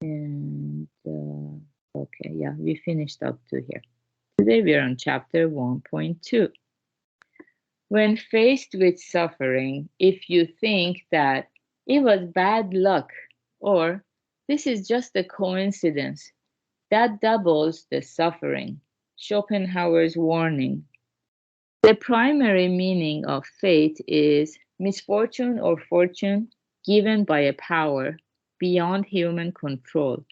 And okay, yeah, we finished up to here. Today we are on chapter 1.2. When faced with suffering, if you think that it was bad luck or this is just a coincidence, that doubles the suffering. Schopenhauer's warning. The primary meaning of fate is misfortune or fortune given by a power beyond human control.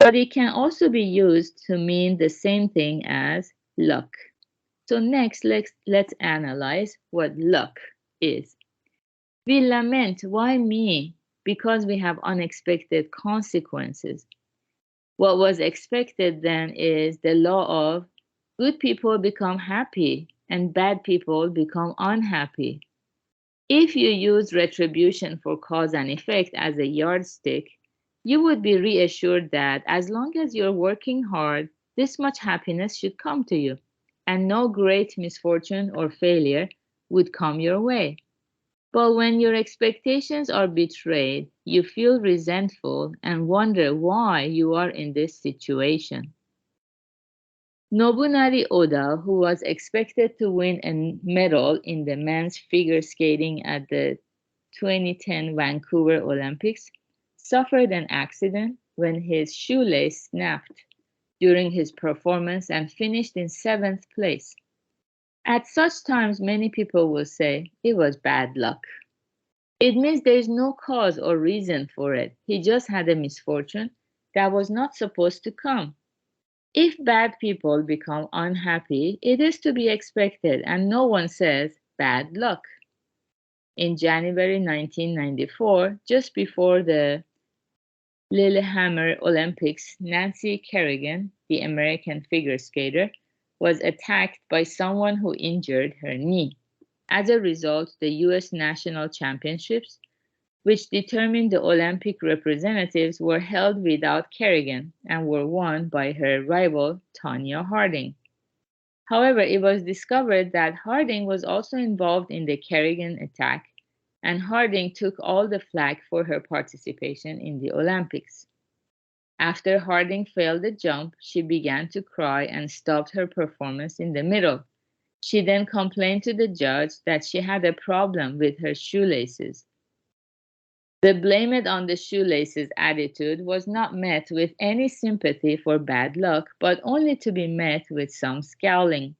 But it can also be used to mean the same thing as luck. So next, let's analyze what luck is. We lament, why me? Because we have unexpected consequences. What was expected then is the law of good people become happy and bad people become unhappy. If you use retribution for cause and effect as a yardstick, you would be reassured that as long as you're working hard, this much happiness should come to you, and no great misfortune or failure would come your way. But when your expectations are betrayed, you feel resentful and wonder why you are in this situation. Nobunari Oda, who was expected to win a medal in the men's figure skating at the 2010 Vancouver Olympics, suffered an accident when his shoelace snapped during his performance and finished in 7th place. At such times, many people will say it was bad luck. It means there is no cause or reason for it. He just had a misfortune that was not supposed to come. If bad people become unhappy, it is to be expected, and no one says bad luck. In January 1994, just before the Lillehammer Olympics, Nancy Kerrigan, the American figure skater, was attacked by someone who injured her knee. As a result, the US National Championships, which determined the Olympic representatives, were held without Kerrigan and were won by her rival Tonya Harding. However, it was discovered that Harding was also involved in the Kerrigan attack, and Harding took all the flak for her participation in the Olympics. After Harding failed the jump, she began to cry and stopped her performance in the middle. She then complained to the judge that she had a problem with her shoelaces. The blame it on the shoelaces attitude was not met with any sympathy for bad luck, but only to be met with some scowling.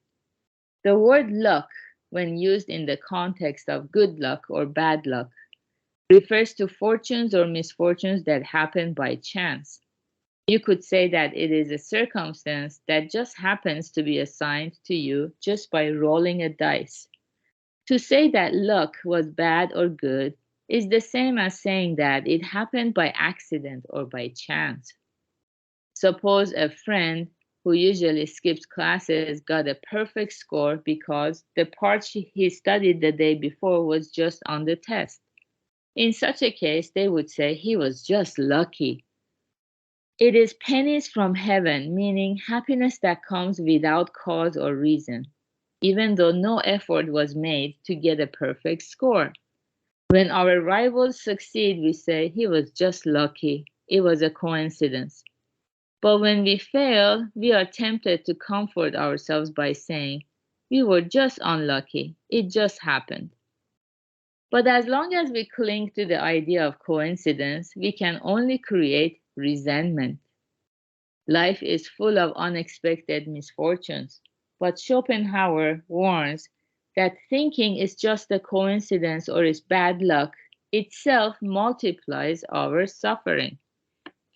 The word luck, when used in the context of good luck or bad luck, refers to fortunes or misfortunes that happen by chance. You could say that it is a circumstance that just happens to be assigned to you just by rolling a dice. To say that luck was bad or good is the same as saying that it happened by accident or by chance. Suppose a friend who usually skips classes got a perfect score because the part he studied the day before was just on the test. In such a case, they would say he was just lucky. It is pennies from heaven, meaning happiness that comes without cause or reason, even though no effort was made to get a perfect score. When our rivals succeed, we say he was just lucky. It was a coincidence. But when we fail, we are tempted to comfort ourselves by saying, we were just unlucky. It just happened. But as long as we cling to the idea of coincidence, we can only create resentment. Life is full of unexpected misfortunes, but Schopenhauer warns that thinking is just a coincidence or is bad luck itself multiplies our suffering.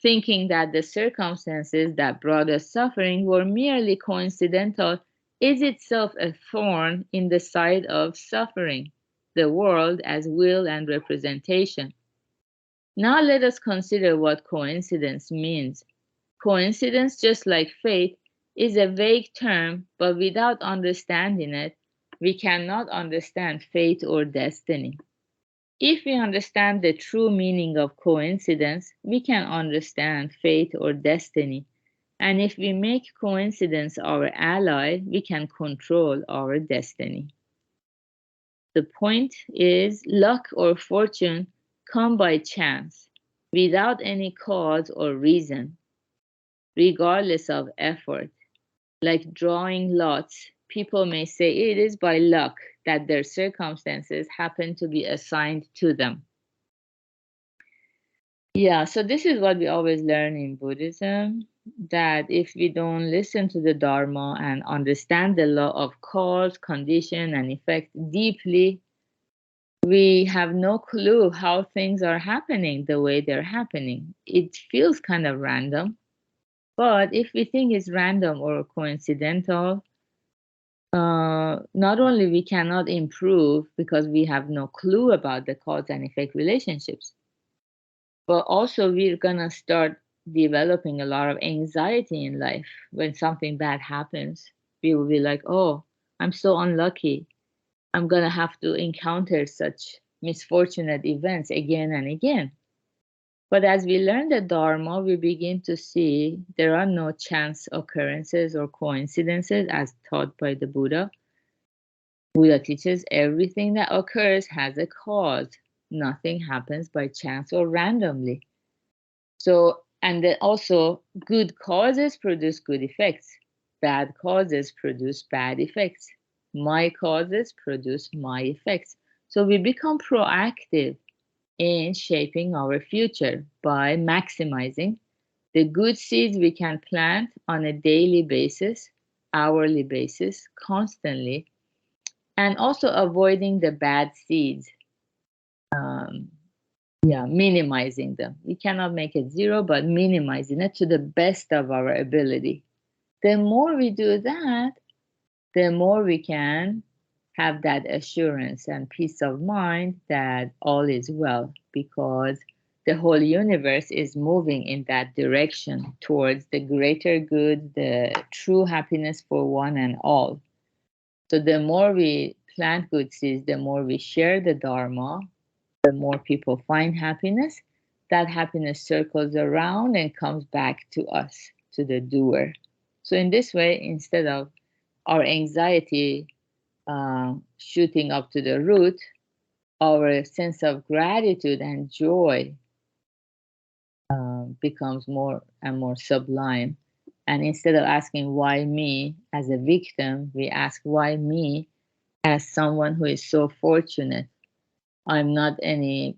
Thinking that the circumstances that brought us suffering were merely coincidental is itself a thorn in the side of suffering, the world as will and representation. Now let us consider what coincidence means. Coincidence, just like fate, is a vague term, but without understanding it, we cannot understand fate or destiny. If we understand the true meaning of coincidence, we can understand fate or destiny. And if we make coincidence our ally, we can control our destiny. The point is, luck or fortune come by chance. without any cause or reason, regardless of effort. Like drawing lots, people may say it is by luck that their circumstances happen to be assigned to them. Yeah, so this is what we always learn in Buddhism, that if we don't listen to the Dharma and understand the law of cause, condition, and effect deeply, we have no clue how things are happening the way they're happening. It feels kind of random, but if we think it's random or coincidental, not only we cannot improve because we have no clue about the cause and effect relationships, but also we're gonna start developing a lot of anxiety in life. When something bad happens, we will be like, oh, I'm so unlucky. I'm gonna have to encounter such misfortunate events again and again. But as we learn the Dharma, we begin to see there are no chance occurrences or coincidences as taught by the Buddha. Buddha teaches everything that occurs has a cause. Nothing happens by chance or randomly. So, and then also, good causes produce good effects. Bad causes produce bad effects. My causes produce my effects. So we become proactive in shaping our future by maximizing the good seeds we can plant on a daily basis, hourly basis, constantly, and also avoiding the bad seeds. Um, yeah, minimizing them. We cannot make it zero, but minimizing it to the best of our ability. The more we do that, the more we can have that assurance and peace of mind that all is well, because the whole universe is moving in that direction towards the greater good, the true happiness for one and all. So the more we plant good seeds, the more we share the Dharma, the more people find happiness. That happiness circles around and comes back to us, to the doer. So in this way, instead of our anxiety shooting up to the root, our sense of gratitude and joy becomes more and more sublime. And instead of asking why me as a victim, we ask why me as someone who is so fortunate. I'm not any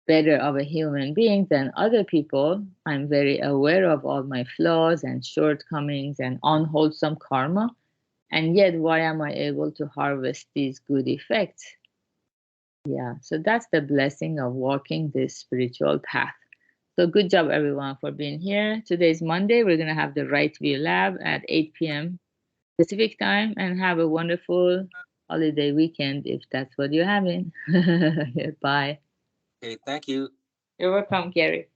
better of a human being than other people. I'm very aware of all my flaws and shortcomings and unwholesome karma. And yet, why am I able to harvest these good effects? Yeah, so that's the blessing of walking this spiritual path. So good job, everyone, for being here. Today's Monday. We're going to have the Right View Lab at 8 p.m. Pacific time, and have a wonderful holiday weekend if that's what you're having. Bye. Okay, thank you. You're welcome, Gary.